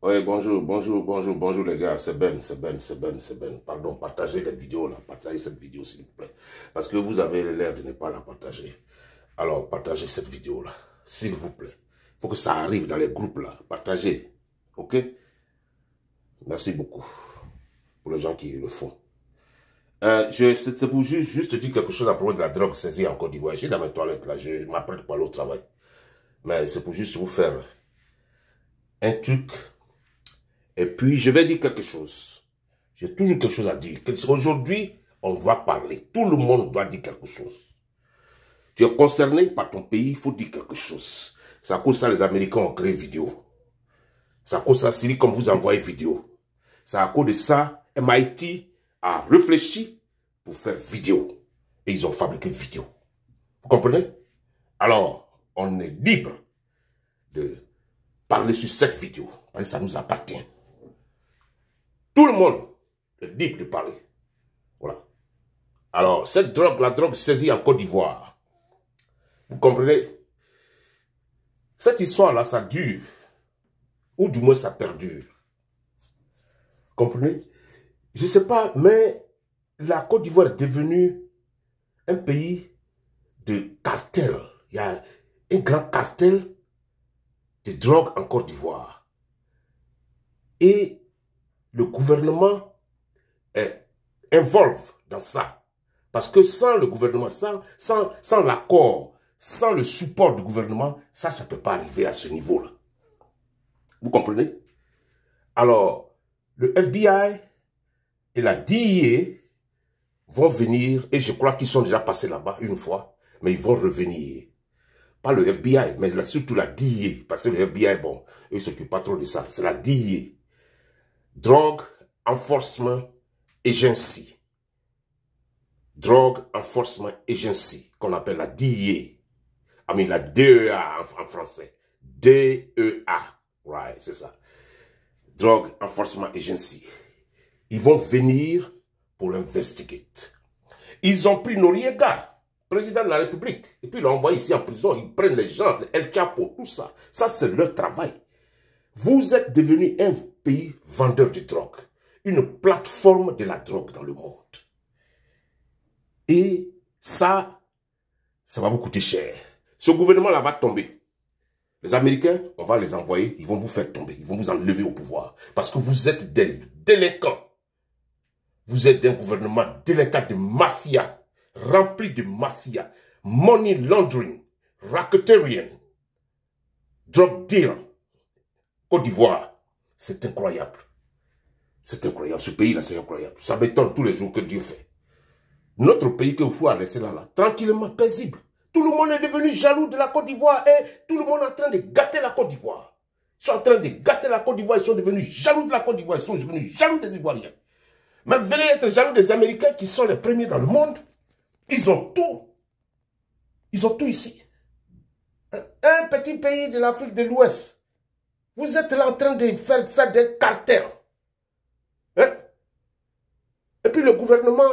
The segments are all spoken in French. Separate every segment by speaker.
Speaker 1: Oui, bonjour les gars, c'est Ben. Pardon, partagez les vidéos là, partagez cette vidéo s'il vous plaît. Parce que vous avez l'air de ne pas la partager. Alors, partagez cette vidéo là, s'il vous plaît. Il faut que ça arrive dans les groupes là, partagez. Ok? Merci beaucoup pour les gens qui le font. C'est pour juste dire quelque chose à propos de la drogue saisie en Côte d'Ivoire. Je suis dans mes toilettes là, je m'apprête pour aller au travail. Mais c'est pour juste vous faire un truc. Et puis, je vais dire quelque chose. J'ai toujours quelque chose à dire. Aujourd'hui, on doit parler. Tout le monde doit dire quelque chose. Tu es concerné par ton pays, il faut dire quelque chose. C'est à cause de ça les Américains ont créé vidéo. C'est à cause de ça Syrie comme vous envoyez vidéo. C'est à cause de ça MIT a réfléchi pour faire vidéo. Et ils ont fabriqué vidéo. Vous comprenez? Alors, on est libre de parler sur cette vidéo. Parce que ça nous appartient. Tout le monde est libre de parler. Voilà. Alors, cette drogue, la drogue saisie en Côte d'Ivoire, vous comprenez? Cette histoire-là, ça dure. Ou du moins, ça perdure. Vous comprenez? Je ne sais pas, mais la Côte d'Ivoire est devenue un pays de cartel. Il y a un grand cartel de drogue en Côte d'Ivoire. Et le gouvernement est involve dans ça. Parce que sans le gouvernement, sans l'accord, sans le support du gouvernement, ça ne peut pas arriver à ce niveau-là. Vous comprenez? Alors, le FBI et la DEA vont venir, et je crois qu'ils sont déjà passés là-bas une fois, mais ils vont revenir. Pas le FBI, mais surtout la DEA, parce que le FBI, bon, eux ne s'occupent pas trop de ça, c'est la DEA. Drug Enforcement Agency. Drug Enforcement Agency, qu'on appelle la DEA. I mean, la DEA en français. DEA, right, c'est ça. Drug Enforcement Agency. Ils vont venir pour investigate. Ils ont pris Noriega, président de la République, et puis ils l'ont envoyé ici en prison. Ils prennent les gens, El Chapo, tout ça. Ça, c'est leur travail. Vous êtes devenu un pays vendeur de drogue, une plateforme de la drogue dans le monde. Et ça va vous coûter cher. Ce gouvernement-là va tomber. Les Américains, on va les envoyer, ils vont vous faire tomber, ils vont vous enlever au pouvoir. Parce que vous êtes des délinquants. Vous êtes un gouvernement délinquant de mafia, rempli de mafia, money laundering, racketeering, drug deal. Côte d'Ivoire, c'est incroyable. C'est incroyable. Ce pays-là, c'est incroyable. Ça m'étonne tous les jours que Dieu fait. Notre pays que vous avez laissé là, tranquillement, paisible. Tout le monde est devenu jaloux de la Côte d'Ivoire et tout le monde est en train de gâter la Côte d'Ivoire. Ils sont en train de gâter la Côte d'Ivoire, ils sont devenus jaloux de la Côte d'Ivoire, ils sont devenus jaloux des Ivoiriens. Mais venez être jaloux des Américains qui sont les premiers dans le monde. Ils ont tout. Ils ont tout ici. Un petit pays de l'Afrique de l'Ouest. Vous êtes là en train de faire ça des cartels. Hein? Et puis le gouvernement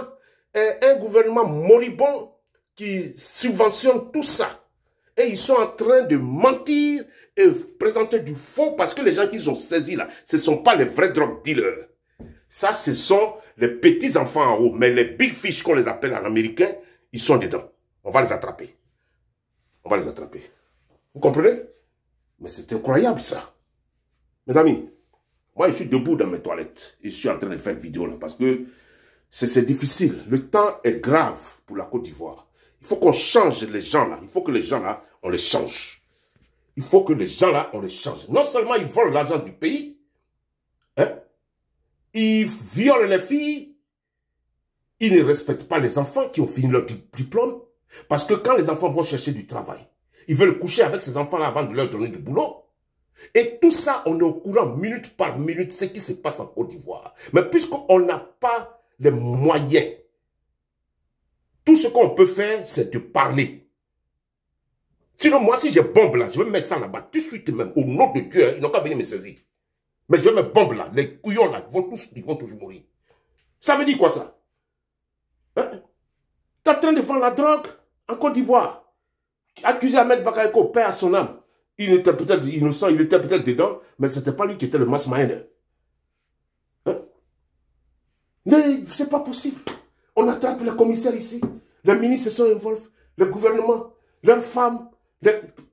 Speaker 1: est un gouvernement moribond qui subventionne tout ça. Et ils sont en train de mentir et présenter du faux parce que les gens qu'ils ont saisis là, ce ne sont pas les vrais drug dealers. Ça, ce sont les petits enfants en haut. Mais les big fish qu'on les appelle en américain, ils sont dedans. On va les attraper. On va les attraper. Vous comprenez? Mais c'est incroyable ça. Mes amis, moi je suis debout dans mes toilettes. Et je suis en train de faire une vidéo là parce que c'est difficile. Le temps est grave pour la Côte d'Ivoire. Il faut qu'on change les gens là. Il faut que les gens là, on les change. Il faut que les gens là, on les change. Non seulement ils volent l'argent du pays, hein, ils violent les filles, ils ne respectent pas les enfants qui ont fini leur diplôme. Parce que quand les enfants vont chercher du travail, ils veulent coucher avec ces enfants-là avant de leur donner du boulot. Et tout ça, on est au courant minute par minute ce qui se passe en Côte d'Ivoire. Mais puisqu'on n'a pas les moyens, tout ce qu'on peut faire, c'est de parler. Sinon, moi, si j'ai bombe là, je vais mettre ça là-bas tout de suite même, au nom de Dieu, ils n'ont qu'à venir me saisir. Mais je vais mettre bombe là, les couillons là, ils vont tous mourir. Ça veut dire quoi ça? Hein? Tu es en train de vendre la drogue en Côte d'Ivoire. Accusé Ahmed Bakayoko, paix à son âme. Il était peut-être innocent, il était peut-être dedans, mais ce n'était pas lui qui était le mastermind. Hein? Mais c'est pas possible. On attrape les commissaires ici. Les ministres sont involvés, le gouvernement, leurs femmes.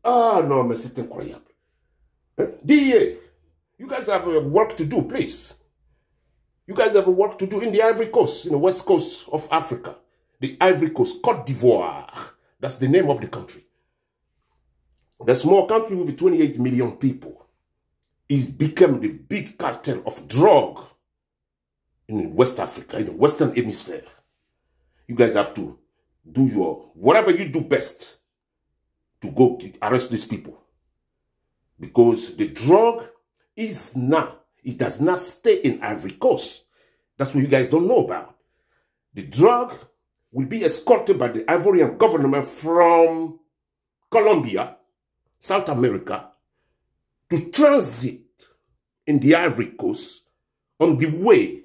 Speaker 1: Ah non, mais c'est incroyable. Hein? DEA, you guys have work to do, please. You guys have work to do in the Ivory Coast, in the west coast of Africa. The Ivory Coast, Côte d'Ivoire. That's the name of the country. The small country with 28 million people. It became the big cartel of drug in West Africa, in the Western Hemisphere. You guys have to do whatever you do best to go to arrest these people. Because the drug is not, it does not stay in Ivory Coast. That's what you guys don't know about. The drug will be escorted by the Ivorian government from Colombia, South America, to transit in the Ivory Coast on the way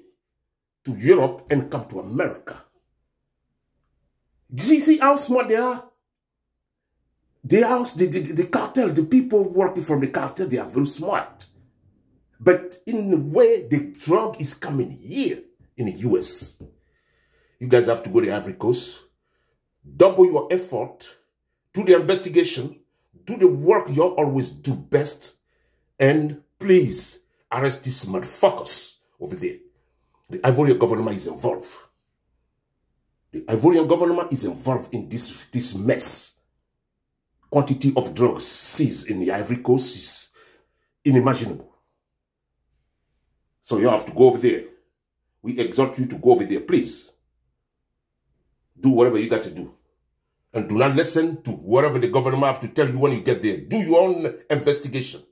Speaker 1: to Europe and come to America. Do you see how smart they are? The cartel, the people working from the cartel, they are very smart. But in a way, the drug is coming here in the US. You guys have to go to the Ivory Coast, double your effort, do the investigation, do the work you always do best, and please arrest these motherfuckers over there. The Ivorian government is involved. The Ivorian government is involved in this mess. Quantity of drugs seized in the Ivory Coast is unimaginable. So you have to go over there. We exhort you to go over there, please. Do whatever you got to do. And do not listen to whatever the government have to tell you when you get there. Do your own investigation.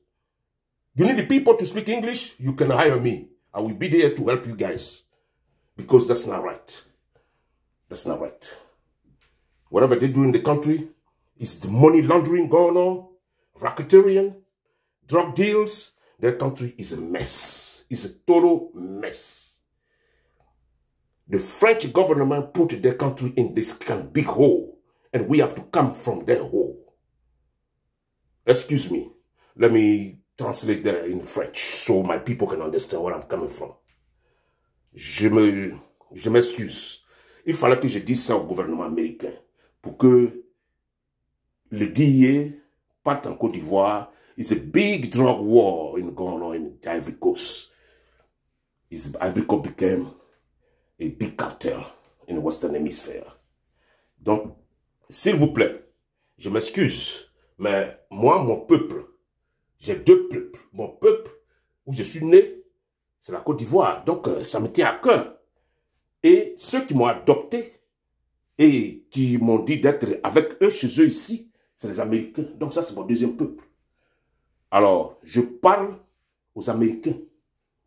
Speaker 1: You need the people to speak English? You can hire me. I will be there to help you guys. Because that's not right. That's not right. Whatever they do in the country is the money laundering going on, racketeering, drug deals. Their country is a mess. It's a total mess. The French government put their country in this kind of big hole, and we have to come from their hole. Excuse me. Let me translate that in French so my people can understand where I'm coming from. Je m'excuse. Il fallait que je dise ça au gouvernement américain pour que le DEA parte en Côte d'Ivoire. It's a big drug war going on in the Ivory Coast. Ivory Coast became a big cartel in the Western Hemisphere. Donc, s'il vous plaît, je m'excuse, mais moi, mon peuple, j'ai deux peuples. Mon peuple, où je suis né, c'est la Côte d'Ivoire. Donc, ça me tient à cœur. Et ceux qui m'ont adopté et qui m'ont dit d'être avec eux, chez eux ici, c'est les Américains. Donc ça, c'est mon deuxième peuple. Alors, je parle aux Américains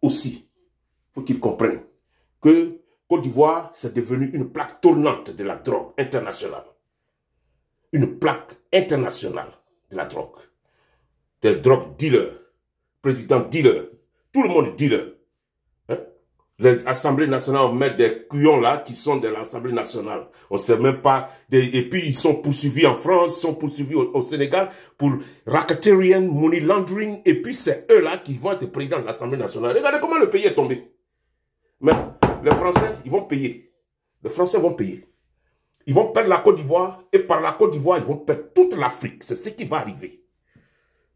Speaker 1: aussi. Il faut qu'ils comprennent que Côte d'Ivoire, c'est devenu une plaque tournante de la drogue internationale. Une plaque internationale de la drogue. Des drogues dealers, président dealer, tout le monde dealer. Hein? Les assemblées nationales, on met des couillons là qui sont de l'Assemblée nationale. On ne sait même pas. Et puis ils sont poursuivis en France, ils sont poursuivis au Sénégal pour racketeering, money laundering. Et puis c'est eux là qui vont être présidents de l'Assemblée nationale. Regardez comment le pays est tombé. Mais les Français, ils vont payer. Les Français vont payer. Ils vont perdre la Côte d'Ivoire et par la Côte d'Ivoire, ils vont perdre toute l'Afrique. C'est ce qui va arriver.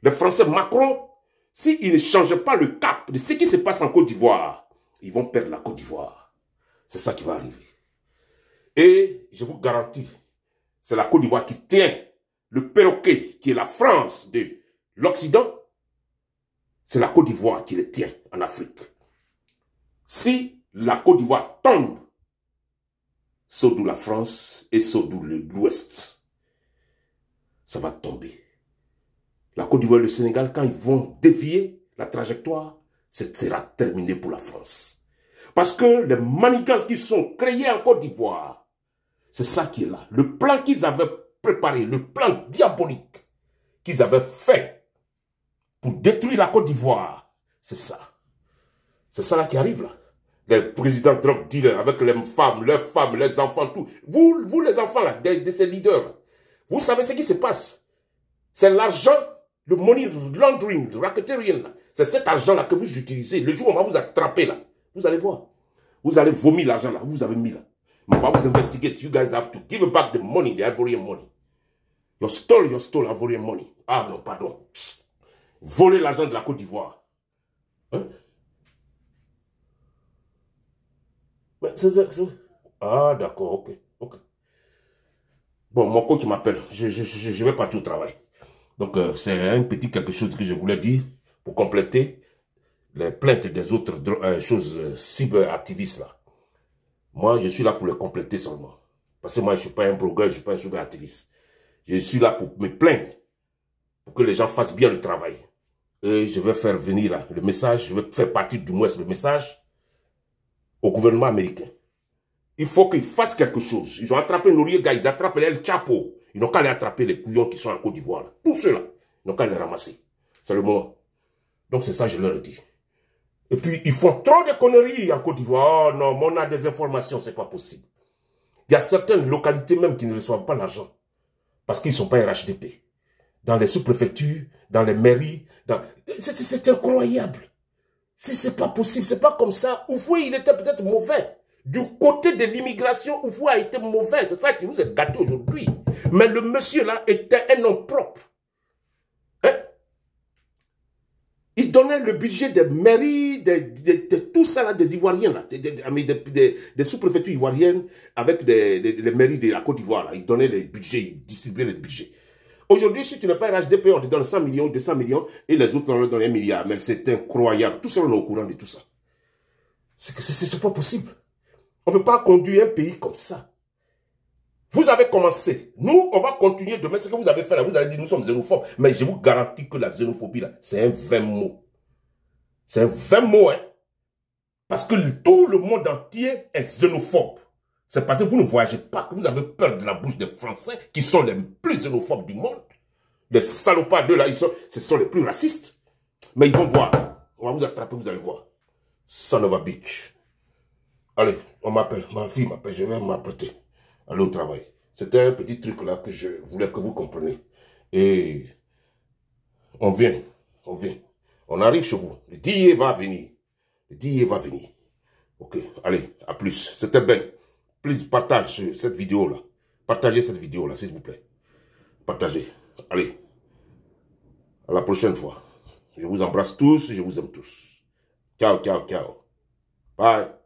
Speaker 1: Les Français, Macron, s'ils ne changent pas le cap de ce qui se passe en Côte d'Ivoire, ils vont perdre la Côte d'Ivoire. C'est ça qui va arriver. Et je vous garantis, c'est la Côte d'Ivoire qui tient le perroquet, qui est la France de l'Occident. C'est la Côte d'Ivoire qui le tient en Afrique. Si la Côte d'Ivoire tombe, sauf d'où la France et sauf d'où l'Ouest, ça va tomber. La Côte d'Ivoire et le Sénégal, quand ils vont dévier la trajectoire, ce sera terminé pour la France. Parce que les manigances qui sont créées en Côte d'Ivoire, c'est ça qui est là. Le plan qu'ils avaient préparé, le plan diabolique qu'ils avaient fait pour détruire la Côte d'Ivoire, c'est ça. C'est ça là qui arrive là. Les présidents drug dealers avec les femmes, les enfants, tout. Vous les enfants là, de ces leaders là, vous savez ce qui se passe. C'est l'argent Le money laundering, le racketeering, c'est cet argent-là que vous utilisez. Le jour où on va vous attraper, là, vous allez voir. Vous allez vomir l'argent là, vous avez mis là. On va vous investiguer. You guys have to give back the money, the Ivorian money. You stole Ivorian money. Ah non, pardon. Voler l'argent de la Côte d'Ivoire. Hein? Ah d'accord, ok, ok. Bon, mon coach m'appelle. Je vais partir au travail. Donc, c'est un petit quelque chose que je voulais dire pour compléter les plaintes des autres choses cyberactivistes là. Moi, je suis là pour les compléter seulement. Parce que moi, je ne suis pas un blogueur, je ne suis pas un cyberactiviste. Je suis là pour me plaindre, pour que les gens fassent bien le travail. Et je vais faire venir là, le message, je vais faire partie du moins le message au gouvernement américain. Il faut qu'ils fassent quelque chose. Ils ont attrapé Noriega, ils attrapent El Chapo. Ils n'ont qu'à aller attraper les couillons qui sont en Côte d'Ivoire. Tous ceux-là, ils n'ont qu'à les ramasser. C'est le moment. Donc c'est ça, je leur ai dit. Et puis, ils font trop de conneries en Côte d'Ivoire. Oh non, mais on a des informations, c'est pas possible. Il y a certaines localités même qui ne reçoivent pas l'argent. Parce qu'ils ne sont pas RHDP. Dans les sous-préfectures, dans les mairies. C'est incroyable. C'est pas possible, c'est pas comme ça. Oufoué, il était peut-être mauvais. Du côté de l'immigration, Oufoué a été mauvais. C'est ça qui nous est gâté aujourd'hui. Mais le monsieur là était un homme propre. Hein? Il donnait le budget des mairies, de tout ça là, des Ivoiriens là, des sous-préfectures ivoiriennes avec les mairies de la Côte d'Ivoire là. Il donnait les budgets, il distribuait les budgets. Aujourd'hui, si tu n'es pas RHDP, on te donne 100 millions, 200 millions, et les autres, on leur donne 1 milliard. Mais c'est incroyable. Tout ça, on est au courant de tout ça. C'est pas possible. On ne peut pas conduire un pays comme ça. Vous avez commencé. Nous, on va continuer demain. Ce que vous avez fait là, vous allez dire, nous sommes xénophobes. Mais je vous garantis que la xénophobie là, c'est un vain mot. C'est un vain mot, hein. Parce que tout le monde entier est xénophobe. C'est parce que vous ne voyagez pas, que vous avez peur de la bouche des Français, qui sont les plus xénophobes du monde. Les salopards d'eux là, ce sont les plus racistes. Mais ils vont voir. On va vous attraper, vous allez voir. Son of a bitch. Allez, on m'appelle, ma fille m'appelle, je vais m'apprêter. Aller au travail. C'était un petit truc là que je voulais que vous compreniez. Et on vient, on vient. On arrive chez vous. Le DIE va venir. Le DIE va venir. Ok, allez, à plus. C'était Ben. Please, partage cette vidéo-là. Partagez cette vidéo-là, s'il vous plaît. Partagez. Allez. À la prochaine fois. Je vous embrasse tous, je vous aime tous. Ciao, ciao, ciao. Bye.